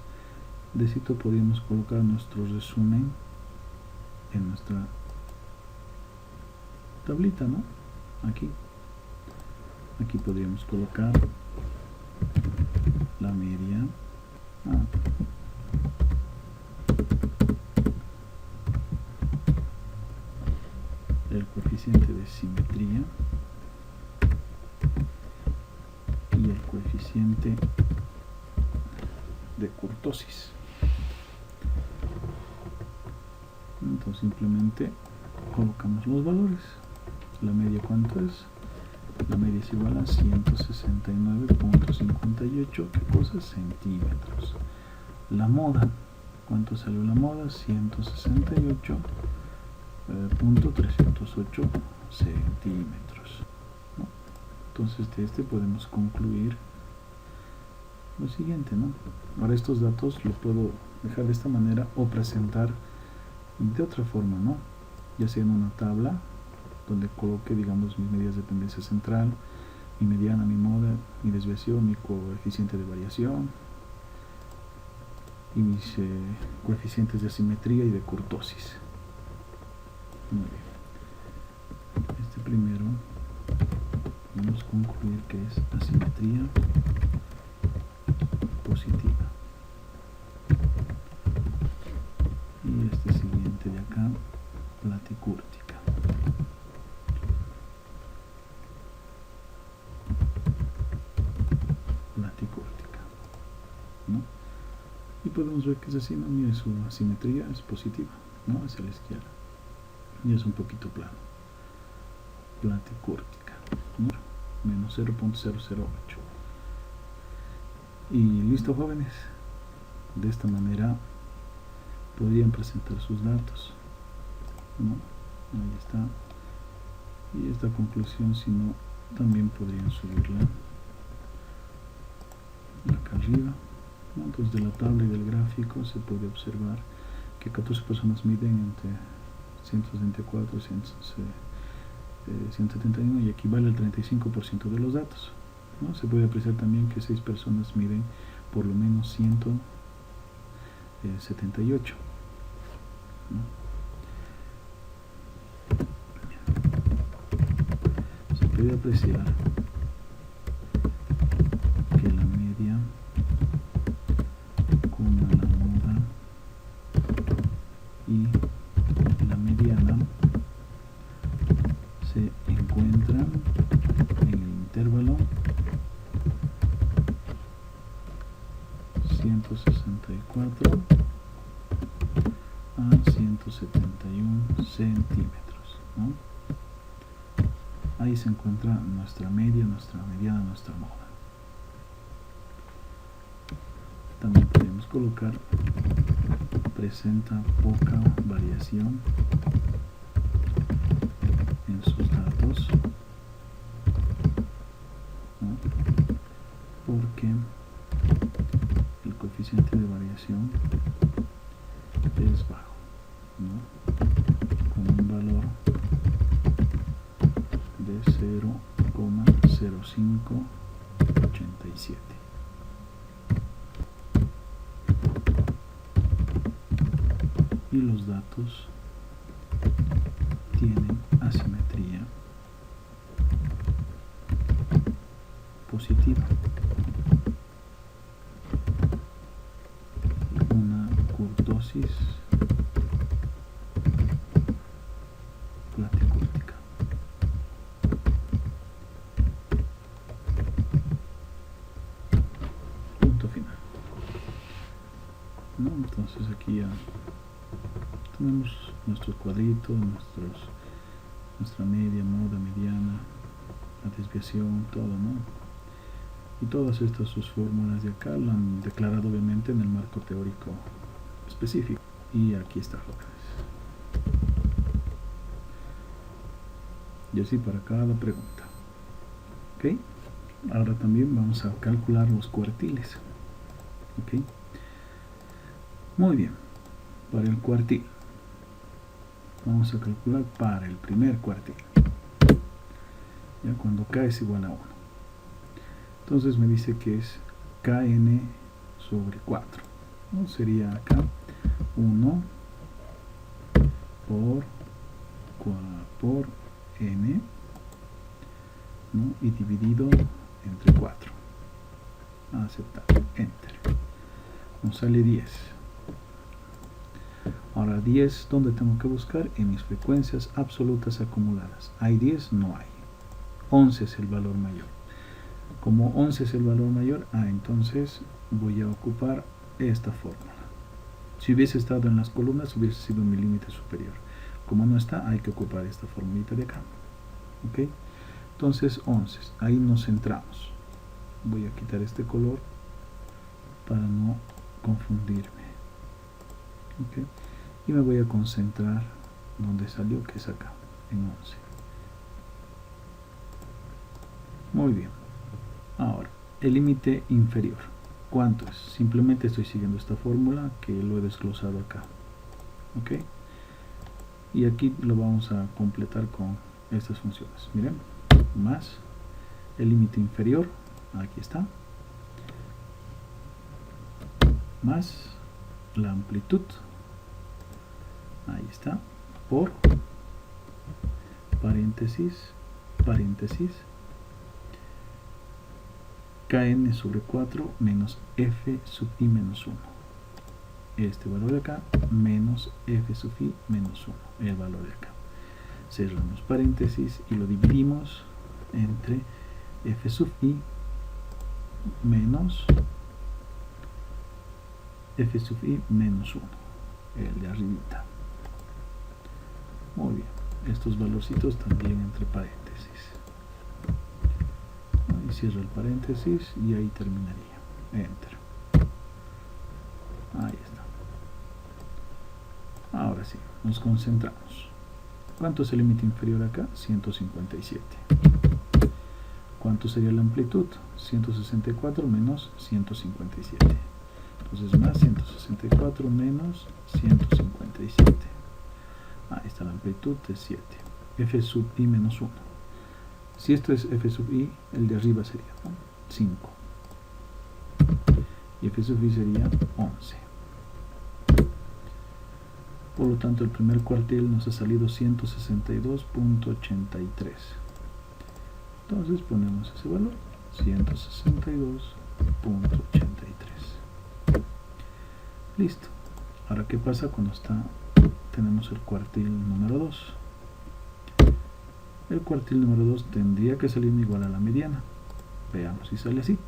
Speaker 1: de esto podríamos colocar nuestro resumen en nuestra tablita, ¿no? Aquí podríamos colocar la media. El coeficiente de simetría y el coeficiente de kurtosis. Entonces simplemente colocamos los valores. La media, ¿cuánto es? La media es igual a 169.58, ¿qué cosa? Centímetros. La moda, ¿cuánto salió la moda? 168.308 centímetros, ¿no? Entonces de este podemos concluir lo siguiente, ¿no? Ahora estos datos lo puedo dejar de esta manera o presentar de otra forma, ¿no? Ya sea en una tabla donde coloque, digamos, mis medidas de tendencia central, mi mediana, mi moda, mi desviación, mi coeficiente de variación y mis coeficientes de asimetría y de kurtosis. Muy bien. Este primero vamos a concluir que es asimetría positiva. Y este siguiente de acá, platicúrtica. Platicúrtica, ¿no? Y podemos ver que es así, ¿no? Mire, su asimetría es positiva, ¿no? Hacia la izquierda. Y es un poquito plano. Platicúrtica, ¿no? Menos 0.008. Y listo, jóvenes. De esta manera podrían presentar sus datos, ¿no? Ahí está. Y esta conclusión, si no también podrían subirla acá arriba, ¿no? Entonces de la tabla y del gráfico se puede observar que 14 personas miden entre 164 y 171 y equivale al 35% de los datos, ¿no? Se puede apreciar también que 6 personas miden por lo menos 178, ¿no? Se puede apreciar que la media con la moda y la mediana se encuentran en el intervalo 164 a 171 centímetros, ¿no? Ahí se encuentra nuestra media, nuestra mediana, nuestra moda. También podemos colocar presenta poca variación en sus datos, ¿no? Porque el coeficiente de variación es bajo, ¿no? Con un valor de 0,0587. Y los datos tienen asimetría positiva, una kurtosis platicústica. Punto final, ¿no? Entonces aquí ya tenemos nuestros cuadritos, nuestra media, moda, mediana, la desviación, todo, ¿no? Y todas estas sus fórmulas de acá la han declarado obviamente en el marco teórico específico. Y aquí está, jóvenes. Y así para cada pregunta. ¿Ok? Ahora también vamos a calcular los cuartiles. ¿Ok? Muy bien. Para el cuartil, vamos a calcular para el primer cuartil, ya cuando k es igual a 1. Entonces me dice que es kn sobre 4, ¿no? Sería acá 1 por n, ¿no? Y dividido entre 4. Aceptar, enter. Nos sale 10. Ahora 10, ¿dónde tengo que buscar? En mis frecuencias absolutas acumuladas. ¿Hay 10? No hay. 11 es el valor mayor. Como 11 es el valor mayor, entonces voy a ocupar esta fórmula. Si hubiese estado en las columnas, hubiese sido mi límite superior. Como no está, hay que ocupar esta formulita de acá. ¿Ok? Entonces 11, ahí nos centramos. Voy a quitar este color para no confundirme. ¿Ok? Y me voy a concentrar donde salió, que es acá, en 11. Muy bien. Ahora, el límite inferior, ¿cuánto es? Simplemente estoy siguiendo esta fórmula que lo he desglosado acá. ¿Ok? Y aquí lo vamos a completar con estas funciones. Miren, más el límite inferior, aquí está, más la amplitud, ahí está, por paréntesis, kn sobre 4 menos f sub i menos 1. Este valor de acá menos f sub i menos 1, el valor de acá. Cerramos paréntesis y lo dividimos entre f sub i menos f sub i menos 1, el de arribita. Muy bien, estos valorcitos también entre paréntesis. Ahí cierro el paréntesis y ahí terminaría. Enter. Ahí está. Ahora sí, nos concentramos. ¿Cuánto es el límite inferior acá? 157. ¿cuánto sería la amplitud? 164 menos 157. Entonces más 164 menos 157. Ahí está la amplitud de 7. F sub i menos 1. Si esto es F sub i, el de arriba sería 5. Y F sub i sería 11. Por lo tanto, el primer cuartil nos ha salido 162.83. Entonces ponemos ese valor, 162.83. Listo. Ahora, ¿qué pasa cuando tenemos el cuartil número 2? El cuartil número 2 tendría que salir igual a la mediana. Veamos si sale así.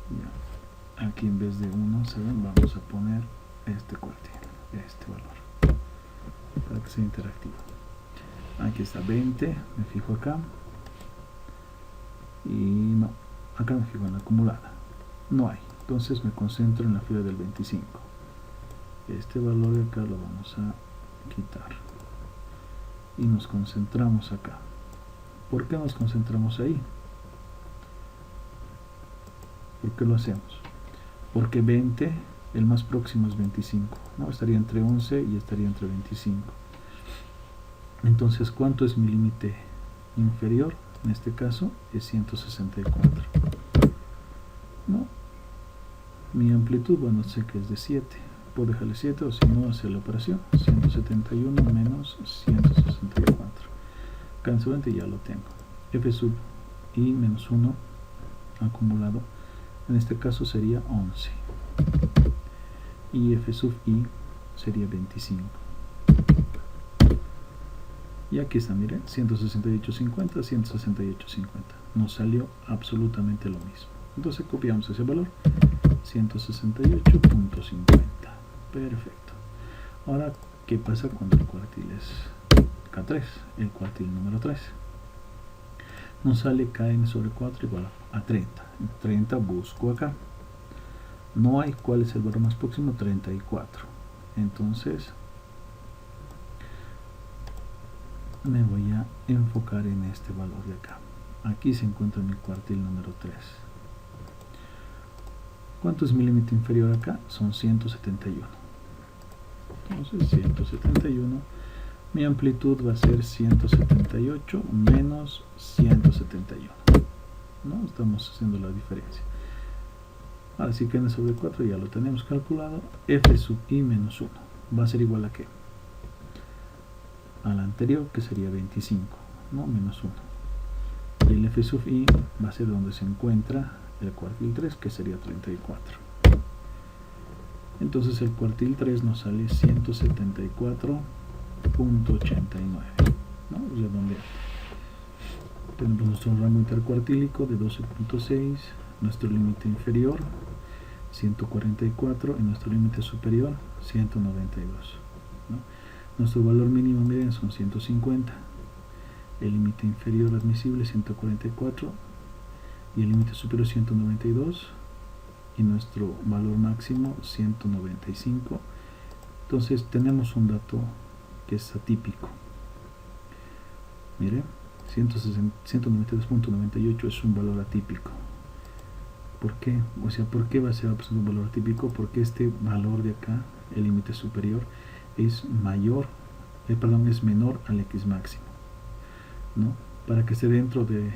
Speaker 1: Ya. Aquí en vez de 1, ¿saben? Vamos a poner este cuartil, este valor, para que sea interactivo. Aquí está 20, me fijo acá. Y no, acá me fijo en la acumulada. No hay. Entonces me concentro en la fila del 25. Este valor de acá lo vamos a quitar. Y nos concentramos acá. ¿Por qué nos concentramos ahí? ¿Por qué lo hacemos? Porque 20, el más próximo es 25, ¿no? Estaría entre 11 y estaría entre 25. Entonces, ¿cuánto es mi límite inferior? En este caso es 164, ¿no? Mi amplitud, bueno, sé que es de 7. Puedo dejarle 7 o si no hacer la operación. 171 menos 164. Cancelante ya lo tengo. F sub i menos 1 acumulado. En este caso sería 11. Y F sub i sería 25. Y aquí está, miren, 168.50, 168.50. Nos salió absolutamente lo mismo. Entonces copiamos ese valor, 168.50. Perfecto. Ahora, ¿qué pasa cuando el cuartil es K3? El cuartil número 3. Nos sale Kn sobre 4 igual a 30. 30 busco acá. No hay. ¿Cuál es el valor más próximo? 34. Entonces me voy a enfocar en este valor de acá. Aquí se encuentra mi cuartil número 3. ¿Cuánto es mi límite inferior acá? Son 171. Entonces 171. Mi amplitud va a ser 178 menos 171. ¿No? Estamos haciendo la diferencia. Ahora sí que n sobre 4 ya lo tenemos calculado. F sub i menos 1 va a ser igual a ¿qué? A la anterior, que sería 25, ¿no? Menos 1. Y el F sub i va a ser donde se encuentra el cuartil 3, que sería 34. Entonces el cuartil 3 nos sale 174.89, ¿no? Redondeando. Tenemos nuestro rango intercuartílico de 12.6, nuestro límite inferior 144 y nuestro límite superior 192, ¿no? Nuestro valor mínimo, miren, son 150, el límite inferior admisible 144 y el límite superior 192 y nuestro valor máximo 195. Entonces tenemos un dato que es atípico. Miren, 192.98 es un valor atípico. ¿Por qué? O sea, ¿por qué va a ser un valor atípico? Porque este valor de acá, el límite superior, es menor al X máximo, ¿no? Para que esté dentro de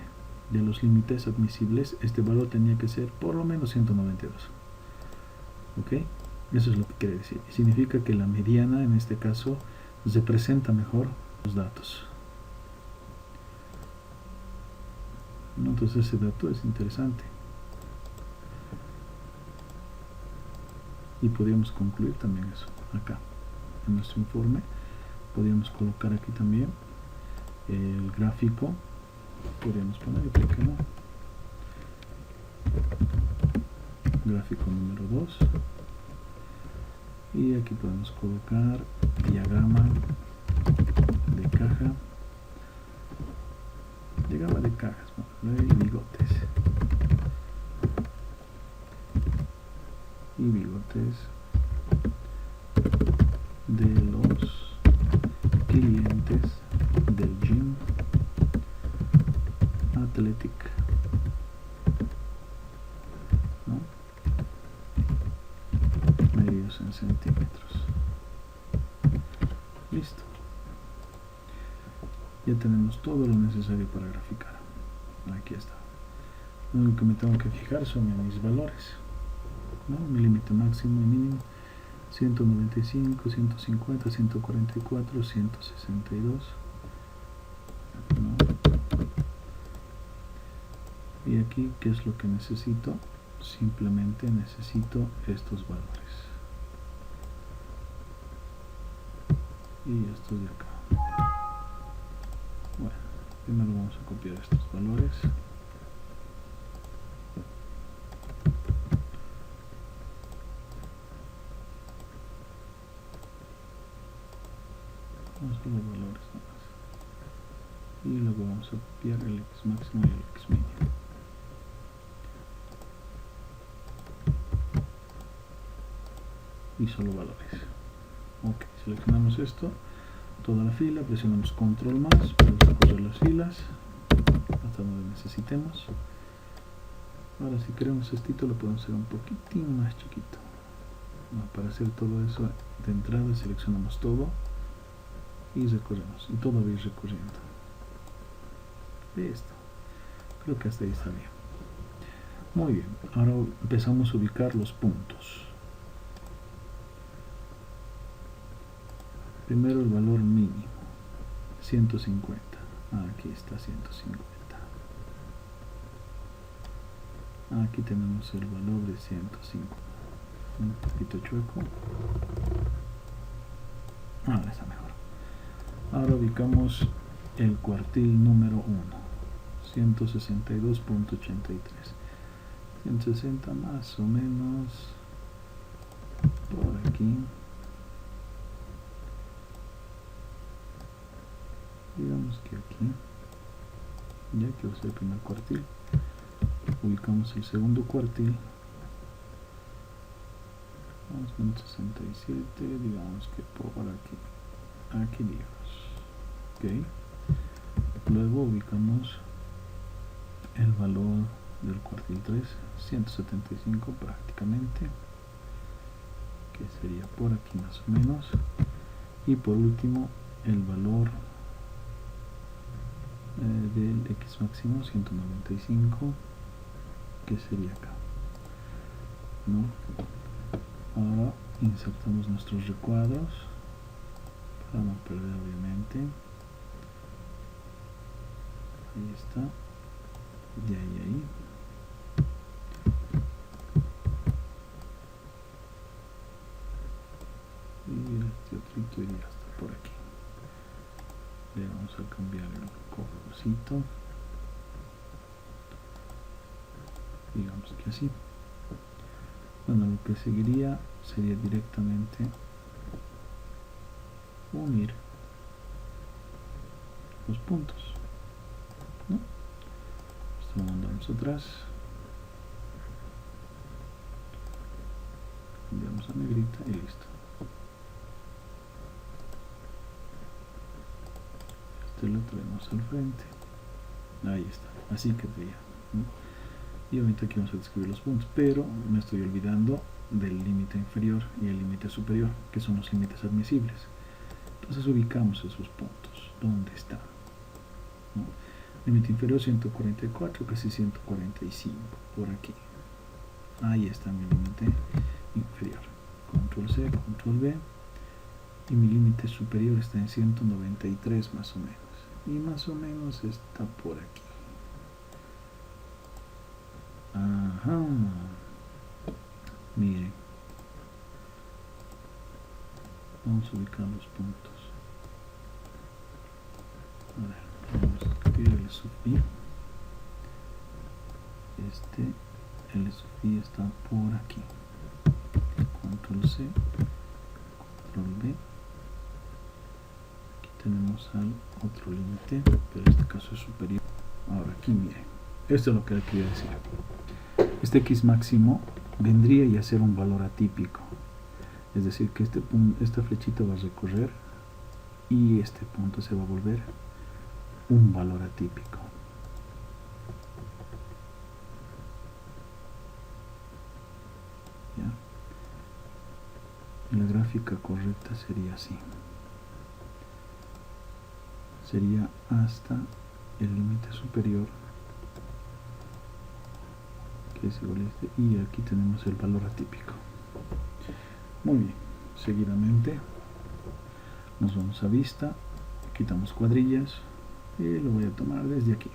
Speaker 1: los límites admisibles, este valor tenía que ser por lo menos 192. ¿Ok? Eso es lo que quiere decir. Significa que la mediana, en este caso, representa mejor los datos. ¿No? Entonces ese dato es interesante. Y podríamos concluir también eso acá en nuestro informe. Podríamos colocar aquí también el gráfico. Podríamos poner, ¿por qué no? Gráfico número 2. Y aquí podemos colocar diagrama de caja. Diagrama de cajas, ¿no? Y bigotes. Y bigotes de los clientes Athletic, ¿no? Medidos en centímetros. Listo. Ya tenemos todo lo necesario para graficar. Aquí está. Lo único que me tengo que fijar son en mis valores, ¿no? Mi límite máximo y mínimo: 195, 150, 144, 162, ¿no? Y aquí, ¿qué es lo que necesito? Simplemente necesito estos valores y estos de acá. Bueno, primero vamos a copiar estos valores. Vamos a los valores nomás. Y luego vamos a copiar el X máximo y el X mínimo. Y solo valores. Ok, seleccionamos esto, toda la fila, presionamos control más para recorrer las filas hasta donde necesitemos. Ahora, si queremos esto, lo podemos hacer un poquitín más chiquito. Bueno, para hacer todo eso, de entrada seleccionamos todo y recorremos, y todo va a ir recorriendo. Listo, creo que hasta ahí está bien. Muy bien, ahora empezamos a ubicar los puntos. Primero el valor mínimo, 150. Aquí está 150. Aquí tenemos el valor de 105. Un poquito chueco. Ahora está mejor. Ahora ubicamos el cuartil número 1, 162.83. 160 más o menos por aquí. Digamos que aquí, ya que va a ser el primer cuartil, ubicamos el segundo cuartil, más o menos 67, digamos que por aquí digamos, ok. Luego ubicamos el valor del cuartil 3, 175 prácticamente, que sería por aquí más o menos. Y por último el valor del X máximo, 195, que sería acá, ¿no? Ahora insertamos nuestros recuadros para no perder, obviamente. Ahí está, de ahí a ahí. Y este otro iría hasta por aquí. Le vamos a cambiar el colorcito, digamos que así. Bueno, lo que seguiría sería directamente unir los puntos, ¿no? Esto lo mandamos atrás, cambiamos a negrita y listo. Este lo traemos al frente. Ahí está, así quedaría, ¿no? Y ahorita aquí vamos a describir los puntos, pero me estoy olvidando del límite inferior y el límite superior, que son los límites admisibles. Entonces ubicamos esos puntos. ¿Dónde están? ¿No? Límite inferior 144, casi 145, por aquí. Ahí está mi límite inferior. Control C, Control V. Y mi límite superior está en 193 más o menos. Y más o menos está por aquí. Ajá. Miren. Vamos a ubicar los puntos. A ver, vamos a escribir el sub i. El sub i está por aquí. Control C, Control V. Aquí tenemos al otro límite, pero en este caso es superior. Ahora aquí miren, esto es lo que le quería decir. Este X máximo vendría a ser un valor atípico, es decir que esta flechita va a recorrer y este punto se va a volver un valor atípico. gráfica correcta sería así. Sería hasta el límite superior, que es igual a este, y aquí tenemos el valor atípico. Muy bien, seguidamente nos vamos a vista, quitamos cuadrillas y lo voy a tomar desde aquí.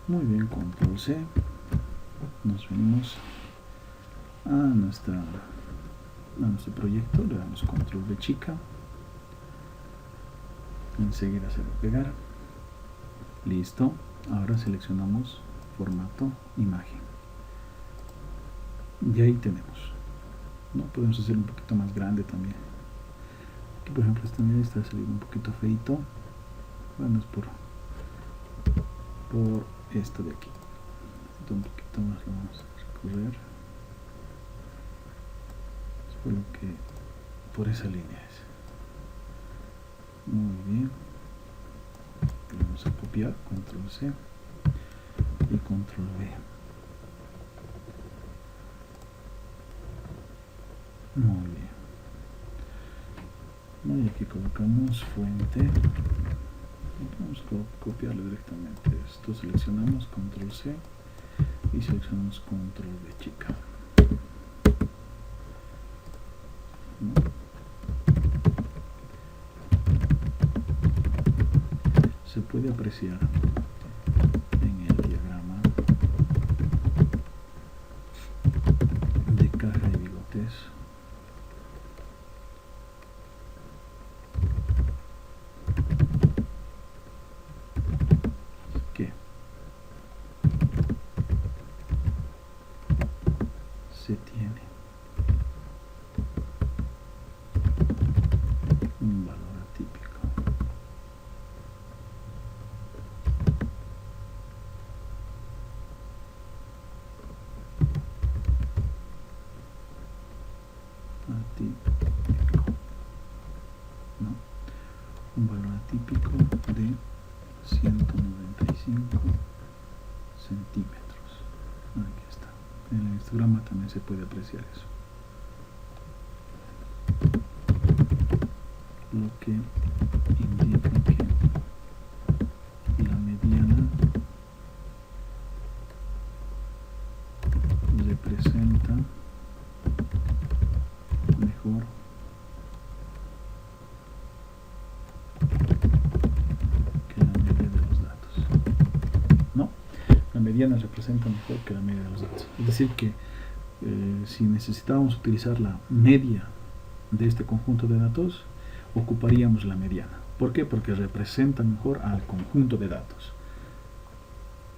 Speaker 1: Muy bien, control C, nos venimos a nuestro proyecto, le damos control V chica, enseguida se va a pegar. Listo, ahora seleccionamos formato imagen y ahí tenemos, ¿no? Podemos hacer un poquito más grande también. Aquí por ejemplo esta medida está saliendo un poquito feito. Bueno, es por esto de aquí. Un poquito más lo vamos a recorrer. Es por lo que por esa línea es. Muy bien. Lo vamos a copiar, control C y control V. Muy bien. Y aquí colocamos fuente. Vamos a copiarlo directamente. Esto seleccionamos control C y seleccionamos control V chica. ¿No? Se puede apreciar en el diagrama de caja y bigotes que se tiene un valor atípico. ¿No? Un valor atípico de 195 centímetros. Aquí está. En el histograma también se puede apreciar eso. Lo que indica que la mediana representa mejor que la media de los datos. No, la mediana representa mejor que la media de los datos. Es decir que si necesitábamos utilizar la media de este conjunto de datos, ocuparíamos la mediana. ¿Por qué? Porque representa mejor al conjunto de datos.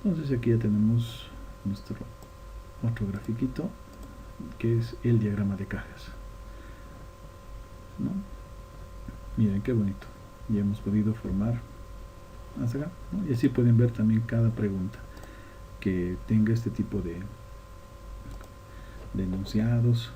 Speaker 1: Entonces aquí ya tenemos nuestro otro grafiquito, que es el diagrama de cajas, ¿no? Miren qué bonito. Ya hemos podido formar hasta acá, ¿no? Y así pueden ver también cada pregunta que tenga este tipo de enunciados